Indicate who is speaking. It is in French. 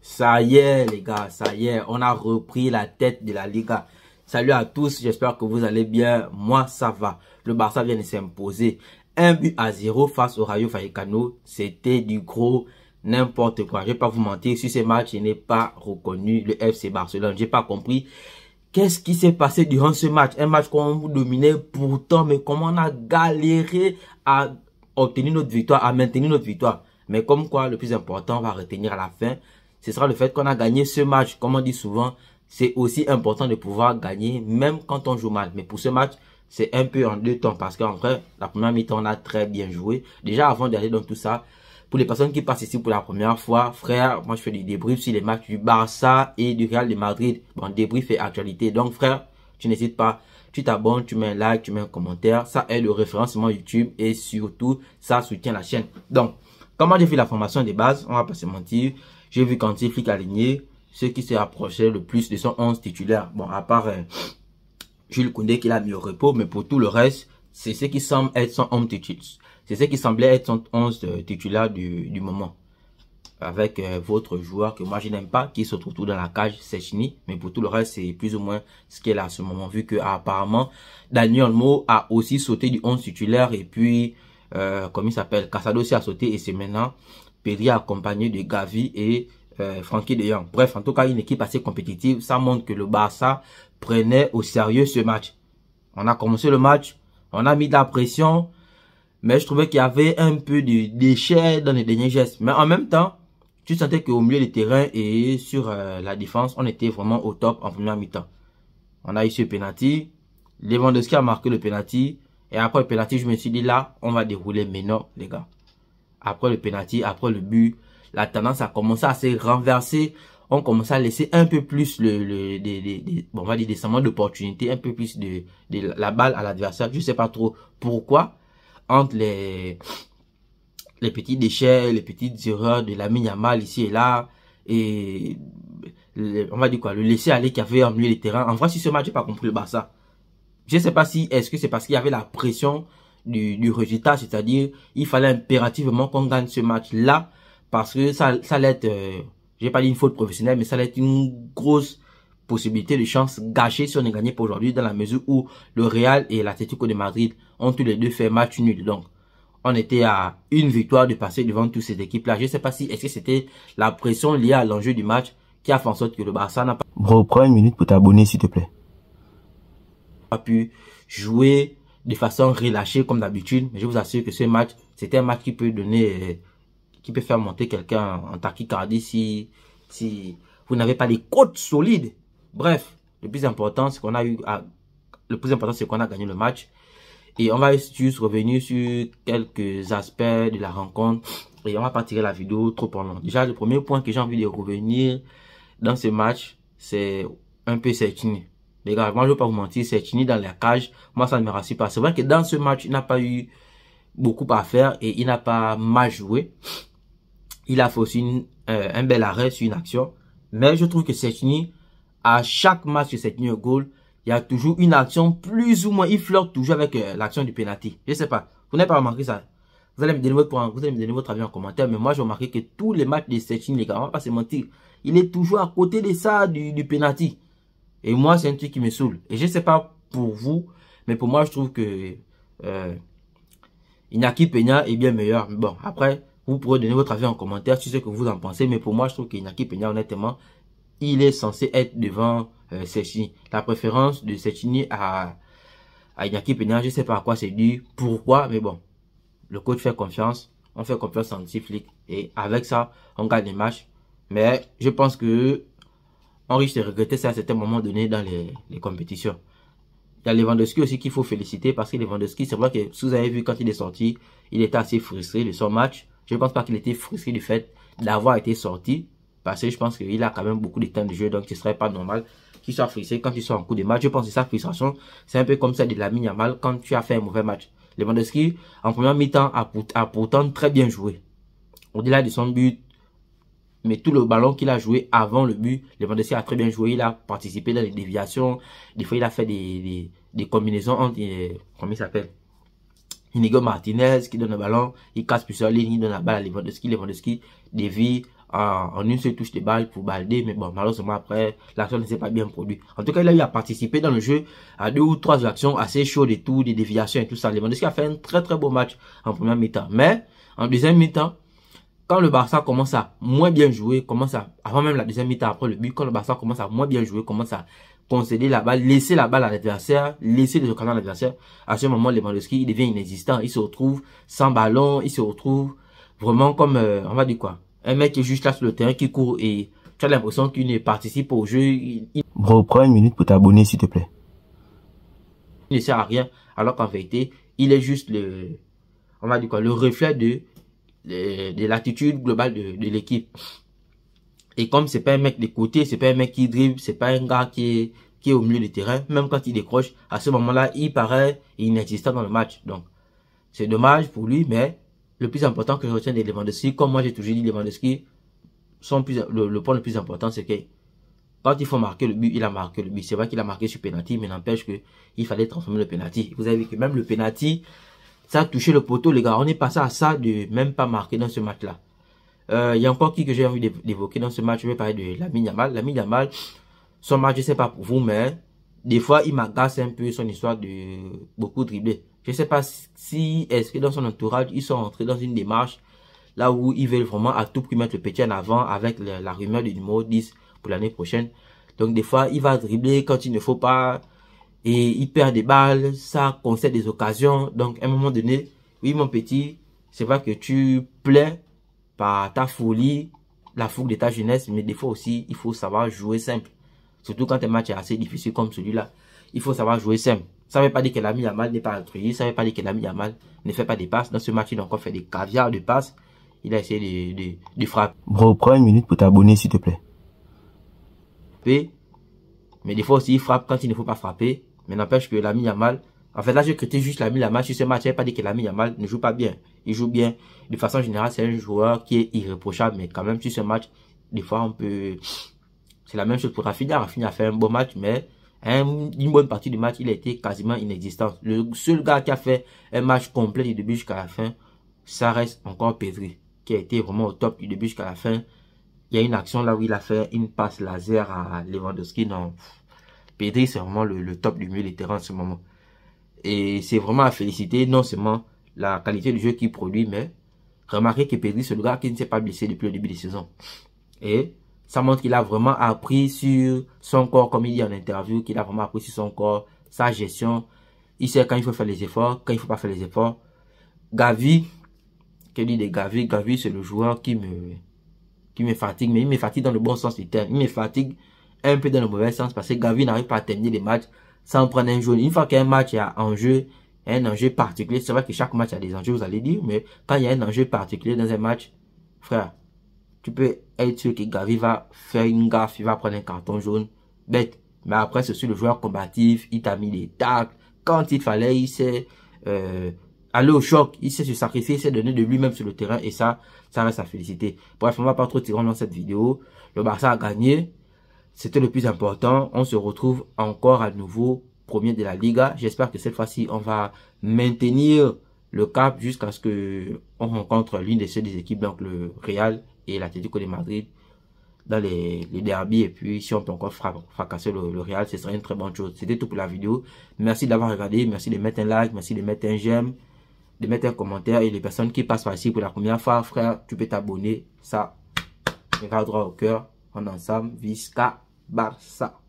Speaker 1: Ça y est les gars, ça y est, on a repris la tête de la Liga. Salut à tous, j'espère que vous allez bien. Moi ça va. Le Barça vient de s'imposer 1-0 face au Rayo Vallecano. C'était du gros n'importe quoi. Je vais pas vous mentir, sur ces matchs, je n'ai pas reconnu le FC Barcelone. J'ai pas compris qu'est-ce qui s'est passé durant ce match. Un match qu'on vous dominait pourtant, mais comment on a galéré à obtenir notre victoire, à maintenir notre victoire. Mais comme quoi, le plus important, on va retenir à la fin, ce sera le fait qu'on a gagné ce match. Comme on dit souvent, c'est aussi important de pouvoir gagner, même quand on joue mal. Mais pour ce match, c'est un peu en deux temps. Parce qu'en vrai, la première mi-temps, on a très bien joué. Déjà, avant d'aller dans tout ça, pour les personnes qui passent ici pour la première fois, frère, moi je fais du débrief sur les matchs du Barça et du Real de Madrid. Bon, débrief et actualité. Donc frère, tu n'hésites pas, tu t'abonnes, tu mets un like, tu mets un commentaire. Ça aide le référencement YouTube et surtout, ça soutient la chaîne. Donc, comment j'ai fait la formation des bases, on va pas se mentir. J'ai vu Kanté flic aligné, ceux qui se rapprochaient le plus de son 11 titulaire. Bon, à part Jules Koundé qui l'a mis au repos, mais pour tout le reste, c'est ce qui semble être son 11 titulaire. C'est ce qui semblait être son 11 titulaire du moment. Avec votre joueur que moi je n'aime pas, qui se trouve dans la cage, Szczęsny. Mais pour tout le reste, c'est plus ou moins ce qu'elle a à ce moment. Vu que apparemment, Dani Olmo a aussi sauté du 11 titulaire. Et puis, comme il s'appelle, Casado aussi a sauté. Et c'est maintenant Pedri accompagné de Gavi et Frenkie de Jong. Bref, en tout cas, une équipe assez compétitive. Ça montre que le Barça prenait au sérieux ce match. On a commencé le match, on a mis de la pression. Mais je trouvais qu'il y avait un peu de déchets dans les derniers gestes. Mais en même temps, tu sentais qu'au milieu du terrain et sur la défense, on était vraiment au top en première mi-temps. On a eu ce penalty. Lewandowski a marqué le penalty. Et après le penalty, je me suis dit là, on va dérouler. Mais non, les gars. Après le penalty, après le but, la tendance a commencé à se renverser. On commençait à laisser un peu plus bon, on va dire des sements d'opportunité, un peu plus de la balle à l'adversaire. Je sais pas trop pourquoi. Entre les petits déchets, les petites erreurs de Lamine Yamal ici et là, et on va dire quoi, le laisser aller qu'il y avait en milieu de terrain. En vrai, si ce match, j'ai pas compris le Barça. Je sais pas si, est-ce que c'est parce qu'il y avait la pression du résultat, c'est-à-dire, il fallait impérativement qu'on gagne ce match-là, parce que ça allait être, j'ai pas dit une faute professionnelle, mais ça allait être une grosse possibilité de chance gâchée si on est gagné pour aujourd'hui, dans la mesure où le Real et l'Atlético de Madrid ont tous les deux fait match nul. Donc, on était à une victoire de passer devant toutes ces équipes-là. Je ne sais pas si, est-ce que c'était la pression liée à l'enjeu du match qui a fait en sorte que le Barça n'a pas...
Speaker 2: Bro, prends une minute pour t'abonner, s'il te plaît.
Speaker 1: Pas pu jouer de façon relâchée comme d'habitude. Mais je vous assure que ce match, c'était un match qui peut donner, qui peut faire monter quelqu'un en tachycardie si vous n'avez pas des côtes solides. Bref, le plus important, c'est qu'on a eu, le plus important, c'est qu'on a gagné le match. Et on va juste revenir sur quelques aspects de la rencontre. Et on va pas tirer la vidéo trop en long. Déjà, le premier point que j'ai envie de revenir dans ce match, c'est un peu Szczęsny. Les gars, moi je veux pas vous mentir, Szczęsny dans la cage, moi ça ne me rassure pas. C'est vrai que dans ce match, il n'a pas eu beaucoup à faire et il n'a pas mal joué. Il a fait aussi un bel arrêt sur une action. Mais je trouve que Szczęsny, à chaque match que Szczęsny au goal, il y a toujours une action plus ou moins, il flirte toujours avec l'action du penalty. Je sais pas, vous n'avez pas remarqué ça? Vous allez me donner votre avis en commentaire, mais moi j'ai remarqué que tous les matchs de Szczęsny, les gars, on va pas se mentir, il est toujours à côté de ça, du penalty. Et moi c'est un truc qui me saoule. Et je sais pas pour vous, mais pour moi je trouve que Iñaki Peña est bien meilleur. Mais bon, après, vous pourrez donner votre avis en commentaire sur ce que vous en pensez, mais pour moi je trouve que Iñaki Peña, honnêtement, il est censé être devant Szczęsny. La préférence de Szczęsny à Iñaki Peña, je sais pas à quoi c'est dû, pourquoi, mais bon, le coach fait confiance, on fait confiance en Flick et avec ça, on gagne les matchs. Mais je pense que on risque de regretter ça à certains moments donnés dans les compétitions. Il y a Lewandowski aussi qu'il faut féliciter parce que Lewandowski, c'est vrai que si vous avez vu quand il est sorti, il était assez frustré de son match. Je ne pense pas qu'il était frustré du fait d'avoir été sorti. Parce que je pense qu'il a quand même beaucoup de temps de jeu, donc ce serait pas normal qu'il soit frustré quand il soit en coup de match. Je pense que sa frustration, c'est un peu comme ça de Lamine Yamal quand tu as fait un mauvais match. Lewandowski, en première mi-temps, a pourtant très bien joué. Au-delà de son but, mais tout le ballon qu'il a joué avant le but, Lewandowski a très bien joué. Il a participé dans les déviations. Des fois, il a fait des combinaisons entre, comment il s'appelle, Inigo Martinez qui donne le ballon, il casse plusieurs lignes, il donne la balle à Lewandowski, Lewandowski dévie en une seule touche de balle pour Baldé, mais bon, malheureusement après, l'action ne s'est pas bien produite. En tout cas, il a eu à participer dans le jeu à 2 ou 3 actions assez chaudes et tout, des déviations et tout ça. Lewandowski a fait un très beau match en première mi-temps, mais en deuxième mi-temps, quand le Barça commence à moins bien jouer, avant même la deuxième mi-temps après le but, quand le Barça commence à moins bien jouer, commence à concéder la balle, laisser la balle à l'adversaire, laisser les occasions à l'adversaire, à ce moment, Lewandowski, il devient inexistant, il se retrouve sans ballon, il se retrouve vraiment comme, on va dire quoi, un mec qui est juste là sur le terrain, qui court et tu as l'impression qu'il ne participe au jeu.
Speaker 2: Bro, prends une minute pour t'abonner s'il te plaît.
Speaker 1: Il ne sert à rien, alors qu'en vérité, il est juste on va dire quoi, le reflet de l'attitude globale de l'équipe. Et comme c'est pas un mec de côté, c'est pas un mec qui dribble, c'est pas un gars qui est au milieu du terrain, même quand il décroche, à ce moment-là, il paraît inexistant dans le match. Donc, c'est dommage pour lui, mais le plus important que je retiens de Lewandowski, comme moi j'ai toujours dit, Lewandowski, le point le plus important, c'est que quand il faut marquer le but, il a marqué le but. C'est vrai qu'il a marqué sur penalty, mais n'empêche que il fallait transformer le penalty. Vous avez vu que même le penalty, ça a touché le poteau, les gars. On est passé à ça de même pas marquer dans ce match-là. Il y a encore qui que j'ai envie d'évoquer dans ce match. Je vais parler de Lamine Yamal. Lamine Yamal, son match, je sais pas pour vous, mais des fois, il m'agace un peu son histoire de beaucoup dribbler. Je sais pas si est-ce que dans son entourage, ils sont entrés dans une démarche là où ils veulent vraiment à tout prix mettre le petit en avant avec la rumeur du numéro 10 pour l'année prochaine. Donc des fois, il va dribbler quand il ne faut pas et il perd des balles, ça concède des occasions. Donc à un moment donné, oui mon petit, c'est vrai que tu plais par ta folie, la fougue de ta jeunesse, mais des fois aussi, il faut savoir jouer simple. Surtout quand un match est assez difficile comme celui-là. Il faut savoir jouer simple. Ça ne veut pas dire que Lamine Yamal n'est pas altruiste, ça ne veut pas dire que Lamine Yamal ne fait pas des passes. Dans ce match, il a encore fait des caviars de passes. Il a essayé de frapper.
Speaker 2: Bro, prends une minute pour t'abonner s'il te plaît.
Speaker 1: Mais des fois aussi, il frappe quand il ne faut pas frapper. Mais n'empêche que Lamine Yamal, en fait là je critique juste Lamine Yamal sur ce match. Je n'ai pas dit que Lamine Yamal ne joue pas bien. Il joue bien. De façon générale, c'est un joueur qui est irréprochable. Mais quand même sur ce match, des fois on peut... C'est la même chose pour Rafinha. Rafinha a fait un bon match, mais une bonne partie du match, il a été quasiment inexistant. Le seul gars qui a fait un match complet du début jusqu'à la fin, ça reste encore Pedri, qui a été vraiment au top du début jusqu'à la fin. Il y a une action là où il a fait une passe laser à Lewandowski. Non, Pedri, c'est vraiment le top du milieu de terrain en ce moment. Et c'est vraiment à féliciter, non seulement la qualité du jeu qu'il produit, mais remarquez que Pedri, c'est le gars qui ne s'est pas blessé depuis le début de la saison. Et ça montre qu'il a vraiment appris sur son corps, comme il dit en interview, qu'il a vraiment appris sur son corps, sa gestion. Il sait quand il faut faire les efforts, quand il ne faut pas faire les efforts. Gavi, que dit de Gavi? Gavi, c'est le joueur qui me fatigue, mais il me fatigue dans le bon sens du terme. Il me fatigue un peu dans le mauvais sens parce que Gavi n'arrive pas à terminer les matchs sans prendre un jaune. Une fois qu'un match a un enjeu particulier, c'est vrai que chaque match a des enjeux, vous allez dire, mais quand il y a un enjeu particulier dans un match, frère, tu peux être sûr que Gavi va faire une gaffe, il va prendre un carton jaune, bête. Mais après, c'est sur le joueur combatif, il t'a mis des tacles. Quand il fallait, il s'est aller au choc, il sait se sacrifier, il s'est donné de lui-même sur le terrain et ça reste à féliciter. Bref, on va pas trop tirer dans cette vidéo. Le Barça a gagné, c'était le plus important. On se retrouve encore à nouveau premier de la Liga. J'espère que cette fois-ci, on va maintenir le cap jusqu'à ce que on rencontre l'une de ces deux équipes, donc le Real et l'Atlético de Madrid dans les derbies. Et puis, si on peut encore fracasser le Real, ce serait une très bonne chose. C'était tout pour la vidéo. Merci d'avoir regardé. Merci de mettre un like. Merci de mettre un j'aime, de mettre un commentaire. Et les personnes qui passent par ici pour la première fois, frère, tu peux t'abonner. Ça me va droit au cœur. On est ensemble. Visca Barça.